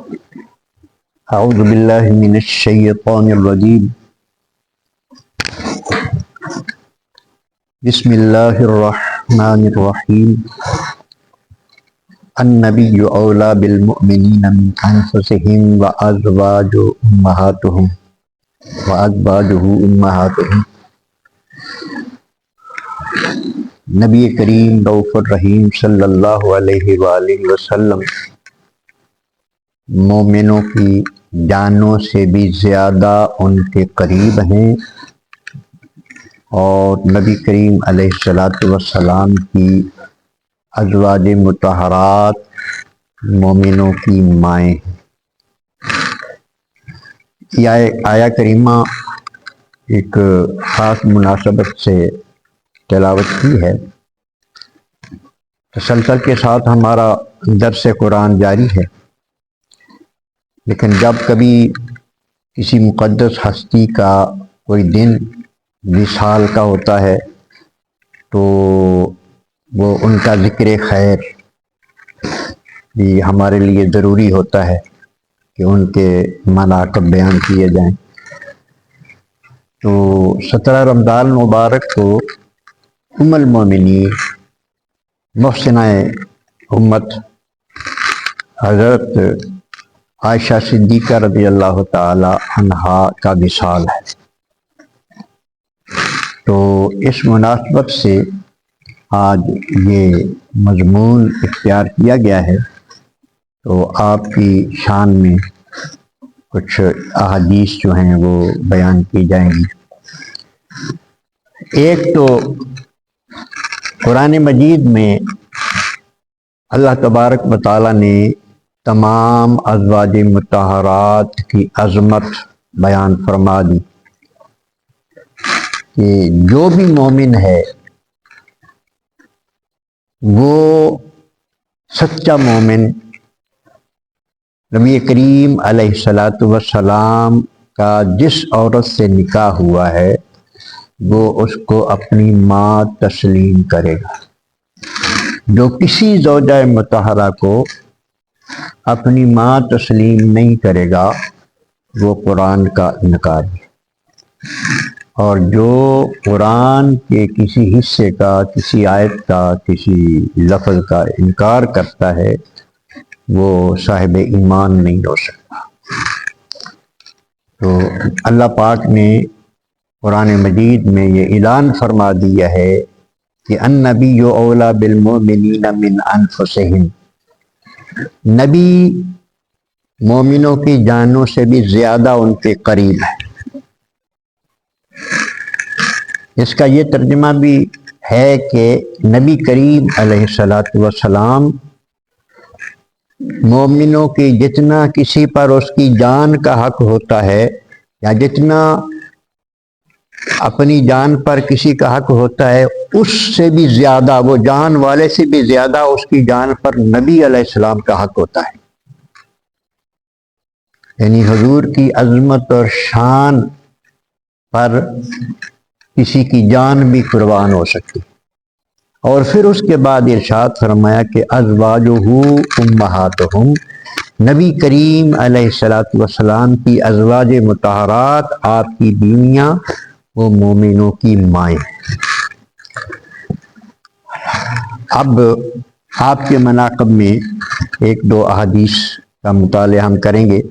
اعوذ باللہ من الشیطان الرجیم بسم اللہ الرحمن الرحیم النبی اولی بالمؤمنین من انفسہم وازواجہ امہاتہم نبی کریم رؤوف الرحیم صلی اللہ علیہ وآلہ وسلم مومنوں کی جانوں سے بھی زیادہ ان کے قریب ہیں، اور نبی کریم علیہ الصلاۃ والسلام کی ازواج مطہرات مومنوں کی مائیں ہیں۔ یہ آیا کریمہ ایک خاص مناسبت سے تلاوت کی ہے۔ تسلسل کے ساتھ ہمارا درس قرآن جاری ہے، لیکن جب کبھی کسی مقدس ہستی کا کوئی دن وصال کا ہوتا ہے تو وہ ان کا ذکر خیر بھی ہمارے لیے ضروری ہوتا ہے کہ ان کے مناقب بیان کیے جائیں۔ تو 17 رمضان مبارک کو ام المومنین محسنہ امت حضرت عائشہ صدیقہ رضی اللہ تعالی عنہا کا وصال ہے۔ تو اس مناسبت سے آج یہ مضمون اختیار کیا گیا ہے، تو آپ کی شان میں کچھ احادیث جو ہیں وہ بیان کی جائیں گی۔ ایک تو قرآن مجید میں اللہ تبارک و تعالیٰ نے تمام ازواج مطہرات کی عظمت بیان فرما دی کہ جو بھی مومن ہے وہ سچا مومن نبی کریم علیہ الصلاۃ والسلام کا جس عورت سے نکاح ہوا ہے وہ اس کو اپنی ماں تسلیم کرے گا۔ جو کسی زوجہ مطہرہ کو اپنی ماں تسلیم نہیں کرے گا وہ قرآن کا انکار ہے، اور جو قرآن کے کسی حصے کا، کسی آیت کا، کسی لفظ کا انکار کرتا ہے وہ صاحب ایمان نہیں ہو سکتا۔ تو اللہ پاک نے قرآن مجید میں یہ اعلان فرما دیا ہے کہ النبی اولی بالمؤمنین من انفسہم، نبی مومنوں کی جانوں سے بھی زیادہ ان کے قریب ہے۔ اس کا یہ ترجمہ بھی ہے کہ نبی کریم علیہ الصلاۃ والسلام مومنوں کی جتنا کسی پر اس کی جان کا حق ہوتا ہے، یا جتنا اپنی جان پر کسی کا حق ہوتا ہے اس سے بھی زیادہ، وہ جان والے سے بھی زیادہ اس کی جان پر نبی علیہ السلام کا حق ہوتا ہے۔ یعنی حضور کی عظمت اور شان پر کسی کی جان بھی قربان ہو سکتی۔ اور پھر اس کے بعد ارشاد فرمایا کہ ازواجہ امہاتہم، نبی کریم علیہ الصلاۃ والسلام کی ازواج مطہرات، آپ کی بیویاں، وہ مومنوں کی مائیں۔ اب آپ کے مناقب میں ایک دو احادیث کا مطالعہ ہم کریں گے۔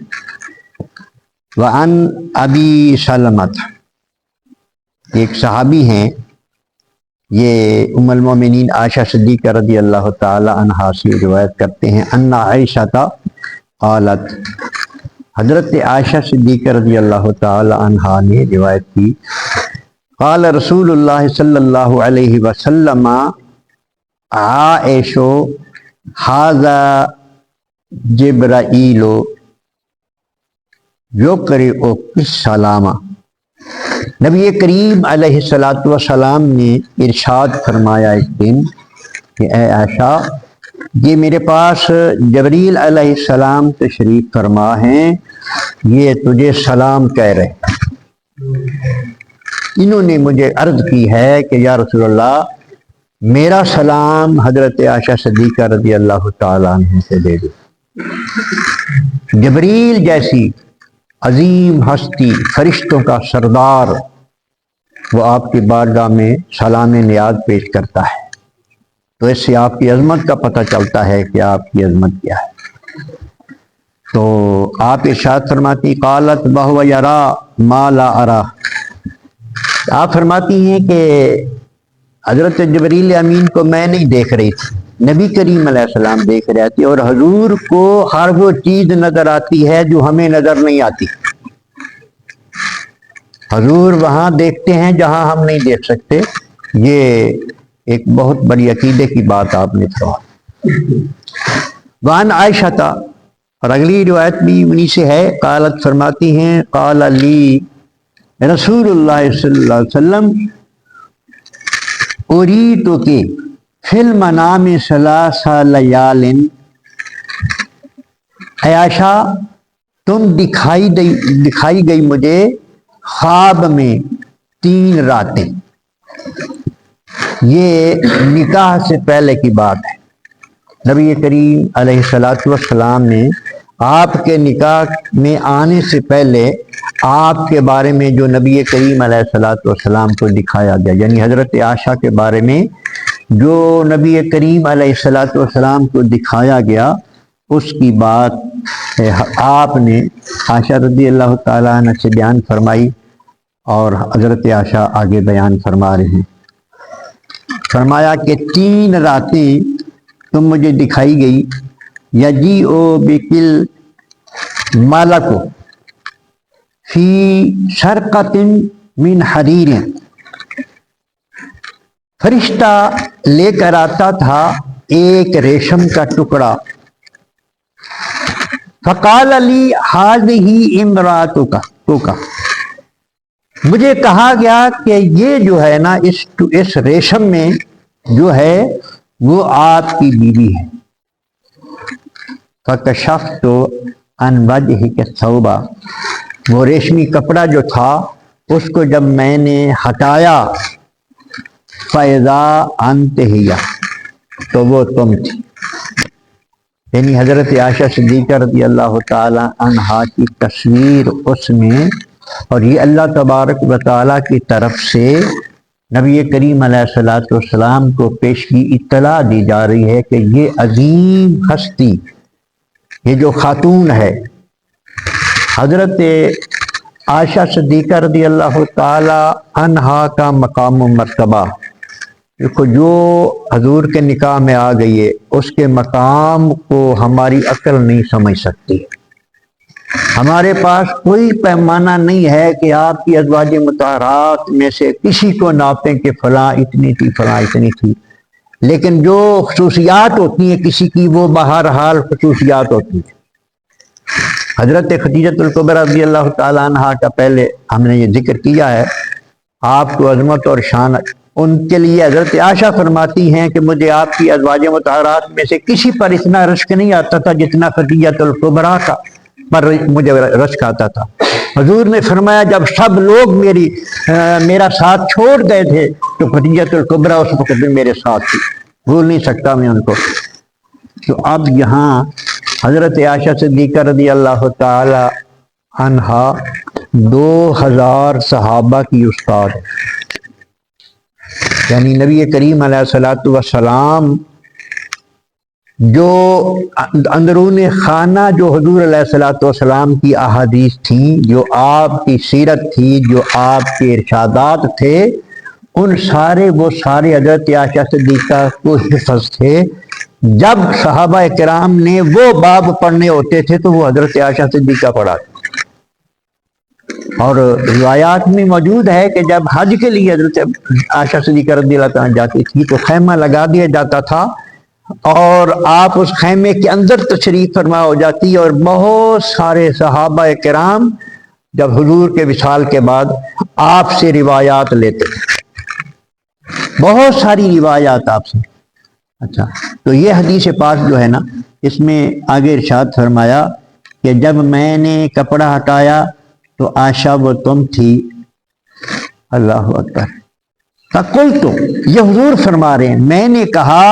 وعن ابی سلمۃ، ایک صحابی ہیں، یہ ام المومنین عائشہ صدیقہ رضی اللہ تعالی عنہا سے روایت کرتے ہیں، ان عائشہ قالت، حضرت عائشہ صدیقہ رضی اللہ تعالی عنہا نے روایت کی، قال رسول اللہ صلی اللہ علیہ وسلم عائشو ھذا جبرائیل یقرئ السلام، نبی کریم علیہ الصلاۃ والسلام نے ارشاد فرمایا ایک دن کہ اے عائشہ، یہ میرے پاس جبریل علیہ السلام تشریف فرما ہیں، یہ تجھے سلام کہہ رہے ہیں۔ انہوں نے مجھے عرض کی ہے کہ یا رسول اللہ، میرا سلام حضرت عائشہ صدیقہ رضی اللہ تعالیٰ عنہ سے دے دو۔ جبریل جیسی عظیم ہستی، فرشتوں کا سردار، وہ آپ کی بارگاہ میں سلام نیاز پیش کرتا ہے، تو اس سے آپ کی عظمت کا پتہ چلتا ہے کہ آپ کی عظمت کیا ہے۔ تو آپ ارشاد فرماتی قالت وہو یرا ما لا ارا، آپ فرماتی ہیں کہ حضرت جبریل امین کو میں نہیں دیکھ رہی تھی، نبی کریم علیہ السلام دیکھ رہے تھے، اور حضور کو ہر وہ چیز نظر آتی ہے جو ہمیں نظر نہیں آتی۔ حضور وہاں دیکھتے ہیں جہاں ہم نہیں دیکھ سکتے۔ یہ ایک بہت بڑی عقیدے کی بات آپ نے فرمائی۔ وان عائشہ تھا، اور اگلی روایت بھی انہی سے ہے، قالت فرماتی ہیں قال لی رسول اللہ صلی اللہ علیہ وسلم اریتو کی فی المنام ثلاث لیال، اے عائشہ تم دکھائی گئی مجھے خواب میں 3 راتیں۔ یہ نکاح سے پہلے کی بات ہے۔ نبی کریم علیہ الصلوۃ والسلام نے آپ کے نکاح میں آنے سے پہلے آپ کے بارے میں جو نبی کریم علیہ الصلوۃ والسلام کو دکھایا گیا، یعنی حضرت عائشہ کے بارے میں جو نبی کریم علیہ الصلوۃ والسلام کو دکھایا گیا، اس کی بات آپ نے عائشہ رضی اللہ تعالیٰ عنہ سے بیان فرمائی، اور حضرت عائشہ آگے بیان فرما رہے ہیں۔ فرمایا کہ 3 راتیں تم مجھے دکھائی گئی، یجیء بکل ملک فی شرقۃ من حریر، فرشتہ لے کر آتا تھا ایک ریشم کا ٹکڑا، فقال لی ھذہ امرأتک، مجھے کہا گیا کہ یہ جو ہے نا اس ریشم میں جو ہے وہ آپ کی بیوی ہے۔ فکشفت عن وجہک الثوب، وہ ریشمی کپڑا جو تھا اس کو جب میں نے ہٹایا، فاذا انت ہی، تو وہ تم تھی، یعنی حضرت عائشہ صدیقہ رضی اللہ تعالی عنہا کی تصویر اس میں، اور یہ اللہ تبارک و تعالیٰ کی طرف سے نبی کریم علیہ الصلوۃ والسلام کو پیشگی اطلاع دی جا رہی ہے کہ یہ عظیم ہستی، یہ جو خاتون ہے حضرت عائشہ صدیقہ رضی اللہ تعالی عنہا کا مقام و مرتبہ، دیکھو جو حضور کے نکاح میں آ گئی ہے، اس کے مقام کو ہماری عقل نہیں سمجھ سکتی۔ ہمارے پاس کوئی پیمانہ نہیں ہے کہ آپ کی ازواج مطہرات میں سے کسی کو ناپیں کہ فلاں اتنی تھی، فلاں اتنی تھی، لیکن جو خصوصیات ہوتی ہیں کسی کی، وہ بہرحال خصوصیات ہوتی ہیں۔ حضرت خدیجہ الکبریٰ رضی اللہ تعالیٰ عنہا کا پہلے ہم نے یہ ذکر کیا ہے، آپ کو عظمت اور شان، ان کے لیے حضرت عائشہ فرماتی ہیں کہ مجھے آپ کی ازواج مطہرات میں سے کسی پر اتنا رشک نہیں آتا تھا جتنا خدیجہ الکبریٰ کا پر مجھے رشک آتا تھا۔ حضور نے فرمایا جب سب لوگ میرا ساتھ چھوڑ گئے تھے تو خدیجہ الکبریٰ اس وقت بھی میرے ساتھ تھی، بھول نہیں سکتا میں ان کو۔ تو اب یہاں حضرت عائشہ صدیقہ رضی اللہ تعالی عنہا 2000 صحابہ کی استاد، یعنی نبی کریم علیہ الصلوۃ والسلام جو اندرون خانہ جو حضور علیہ الصلوۃ والسلام کی احادیث تھیں، جو آپ کی سیرت تھی، جو آپ کے ارشادات تھے، ان وہ سارے حضرت عائشہ صدیقہ کو حفظ تھے۔ جب صحابہ کرام نے وہ باب پڑھنے ہوتے تھے تو وہ حضرت عائشہ صدیقہ پڑھا، اور روایات میں موجود ہے کہ جب حج کے لیے حضرت عائشہ صدیقہ رضی اللہ تعالیٰ جاتی تھی تو خیمہ لگا دیا جاتا تھا، اور آپ اس خیمے کے اندر تشریف فرما ہو جاتی، اور بہت سارے صحابہ کرام جب حضور کے وصال کے بعد آپ سے روایات لیتے، بہت ساری روایات آپ سے۔ اچھا، تو یہ حدیث پاک جو ہے نا، اس میں آگے ارشاد فرمایا کہ جب میں نے کپڑا ہٹایا تو عائشہ وہ تم تھی۔ اللہ اکبر۔ فقلت، یہ حضور فرما رہے ہیں، میں نے کہا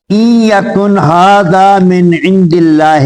ان یکن ھذا من عند اللہ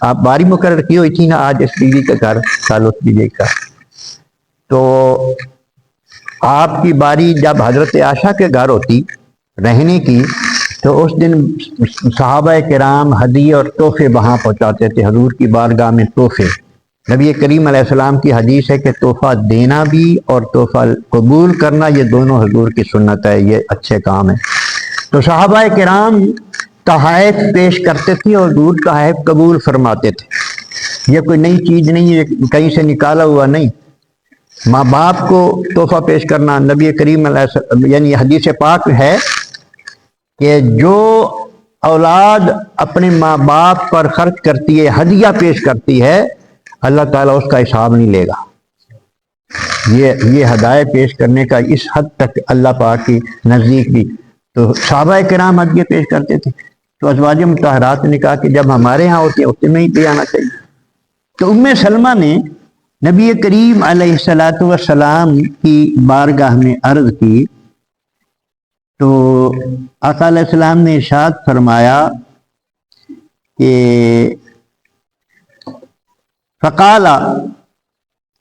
آپ باری مقرر کی ہوئی تھی نا آج اس بیوی کا گھر کل اس بیوی کا، تو آپ کی باری جب حضرت عائشہ کے گھر ہوتی رہنے کی تو اس دن صحابہ کرام ہدیے اور تحفے وہاں پہنچاتے تھے، حضور کی بارگاہ میں تحفے۔ نبی کریم علیہ السلام کی حدیث ہے کہ تحفہ دینا بھی اور تحفہ قبول کرنا یہ دونوں حضور کی سنت ہے، یہ اچھے کام ہیں۔ تو صحابہ کرام تحائف پیش کرتے تھے اور حضور تحائف قبول فرماتے تھے۔ یہ کوئی نئی چیز نہیں ہے، کہیں سے نکالا ہوا نہیں۔ ماں باپ کو تحفہ پیش کرنا، نبی کریم علیہ السلام یعنی حدیث پاک ہے کہ جو اولاد اپنے ماں باپ پر خرچ کرتی ہے، ہدیہ پیش کرتی ہے، اللہ تعالیٰ اس کا حساب نہیں لے گا۔ یہ ہدایت پیش کرنے کا اس حد تک اللہ پاک کی نزدیک بھی۔ تو صحابہ کرام ہدیہ پیش کرتے تھے، تو ازواج مطہرات نے کہا کہ جب ہمارے ہاں ہوتے ہیں اس میں ہی پہ آنا چاہیے۔ تو ام سلمہ نے نبی کریم علیہ السلام کی بارگاہ میں عرض کی تو آقا علیہ السلام نے ارشاد فرمایا کہ فقال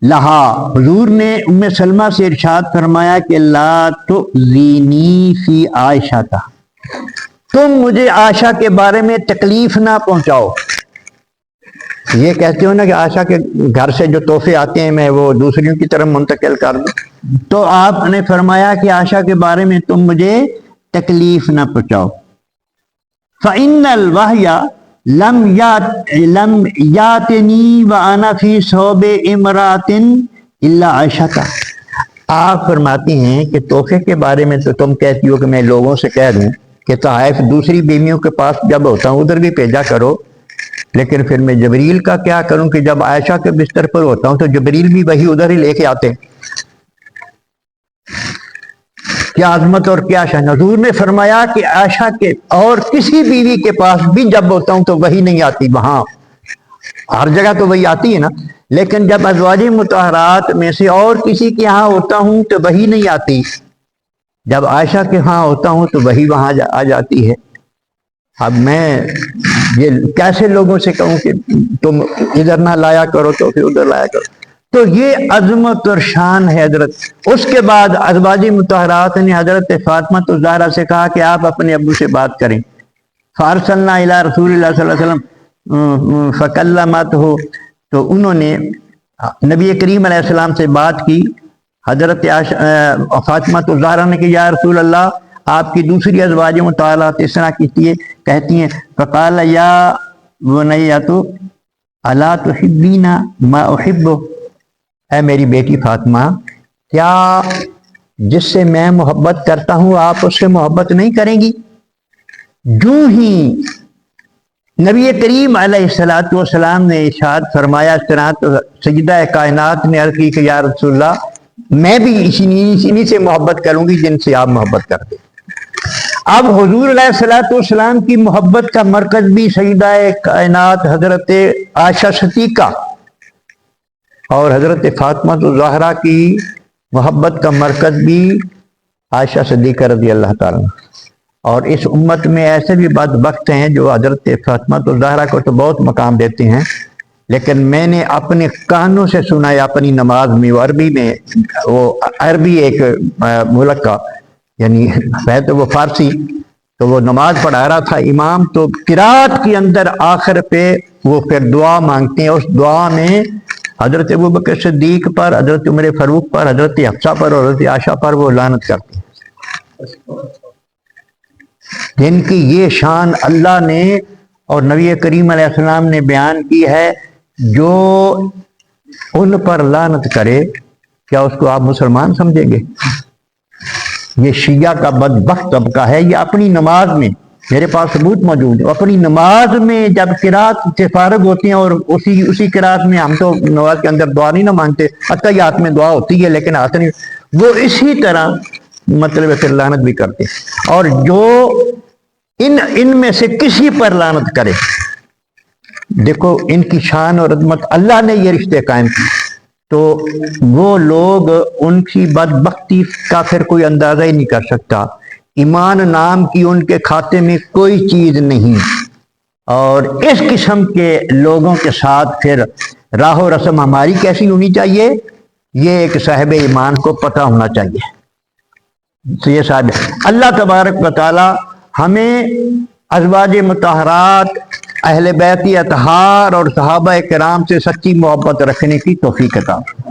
لہا، حضور نے ام سلمہ سے ارشاد فرمایا کہ لا تؤذینی فی عائشہ، تم مجھے عائشہ کے بارے میں تکلیف نہ پہنچاؤ۔ یہ کہتے ہو نا کہ عائشہ کے گھر سے جو تحفے آتے ہیں میں وہ دوسریوں کی طرف منتقل کر دوں، تو آپ نے فرمایا کہ عائشہ کے بارے میں تم مجھے تکلیف نہ پہنچاؤ۔ فَإِنَّ الْوَحْيَ لَمْ يَأْتِنِي وَأَنَا فِي ثَوْبِ امْرَأَةٍ إِلَّا عَائِشَةَ۔ آپ فرماتی ہیں کہ تحفے کے بارے میں تو تم کہتی ہو کہ میں لوگوں سے کہہ دوں کہ تحائف دوسری بیویوں کے پاس جب ہوتا ہوں ادھر بھی بھیجا کرو، لیکن پھر میں جبریل کا کیا کروں کہ جب عائشہ کے بستر پر ہوتا ہوں تو جبریل بھی وہی ادھر ہی لے کے آتے۔ کیا عظمت اور کیا شان! حضور نے فرمایا کہ عائشہ کے اور کسی بیوی کے پاس بھی جب ہوتا ہوں تو وہی نہیں آتی، وہاں ہر جگہ تو وہی آتی ہے نا، لیکن جب ازواج مطہرات میں سے اور کسی کے ہاں ہوتا ہوں تو وہی نہیں آتی، جب عائشہ کے ہاں ہوتا ہوں تو وہی وہاں آ جاتی ہے۔ اب میں یہ کیسے لوگوں سے کہوں کہ تم ادھر نہ لایا کرو تو پھر ادھر لایا کرو؟ تو یہ عظمت اور شان ہے حضرت۔ اس کے بعد ازواج مطہرات نے حضرت فاطمہ الزہرا سے کہا کہ آپ اپنے ابو سے بات کریں۔ فارسلنا الی رسول اللہ صلی اللہ علیہ وسلم فکلمتہ، تو انہوں نے نبی کریم علیہ السلام سے بات کی۔ حضرت فاطمہ الزہرا نے کہ یا رسول اللہ، آپ کی دوسری ازواج مطہرات اس طرح کہتی ہیں فقال یا بنیۃ الا تحبین ما احب، اے میری بیٹی فاطمہ، کیا جس سے میں محبت کرتا ہوں آپ اس سے محبت نہیں کریں گی؟ جو ہی نبی کریم علیہ السلام نے ارشاد فرمایا اس طرح تو سیدہ کائنات نے عرض کی کہ یا رسول اللہ، میں بھی اسی سے محبت کروں گی جن سے آپ محبت کرتے۔ اب حضور علیہ السلام کی محبت کا مرکز بھی سیدہ کائنات حضرت عائشہ صدیقہ اور حضرت فاطمہ الزہرا کی محبت کا مرکز بھی عائشہ صدیقہ رضی اللہ تعالیٰ۔ اور اس امت میں ایسے بھی بدبخت ہیں جو حضرت فاطمہ الزہرا کو تو بہت مقام دیتے ہیں، لیکن میں نے اپنے کانوں سے سنا ہے اپنی نماز میں، وہ عربی میں، وہ عربی ایک ملک کا یعنی ہے تو وہ فارسی، تو وہ نماز پڑھا رہا تھا امام، تو قرات کے اندر آخر پہ وہ پھر دعا مانگتے ہیں، اس دعا میں حضرت ابوبکر صدیق پر، حضرت عمر فاروق پر، حضرت حفصہ پر اور حضرت عائشہ پر وہ لعنت کرتے ہیں، جن کی یہ شان اللہ نے اور نبی کریم علیہ السلام نے بیان کی ہے۔ جو ان پر لعنت کرے کیا اس کو آپ مسلمان سمجھیں گے؟ یہ شیعہ کا بدبخت طبقہ ہے، یہ اپنی نماز میں، میرے پاس ثبوت موجود ہے، اپنی نماز میں جب قرات سے فارغ ہوتے ہیں اور اسی قرات میں، ہم تو نماز کے اندر دعا نہیں نہ مانگتے، اتحیات میں دعا ہوتی ہے لیکن ہاتھ نہیں، وہ اسی طرح مطلب پھر لعنت بھی کرتے ہیں۔ اور جو ان میں سے کسی پر لعنت کرے، دیکھو ان کی شان اور عظمت، اللہ نے یہ رشتے قائم کی، تو وہ لوگ ان کی بدبختی کا پھر کوئی اندازہ ہی نہیں کر سکتا۔ ایمان نام کی ان کے کھاتے میں کوئی چیز نہیں، اور اس قسم کے لوگوں کے ساتھ پھر راہ و رسم ہماری کیسی ہونی چاہیے، یہ ایک صاحب ایمان کو پتہ ہونا چاہیے۔ تو یہ صاحب اللہ تبارک و تعالی ہمیں ازواج مطہرات، اہل بیت اطہار اور صحابہ کرام سے سچی محبت رکھنے کی توفیق عطا فرمائے۔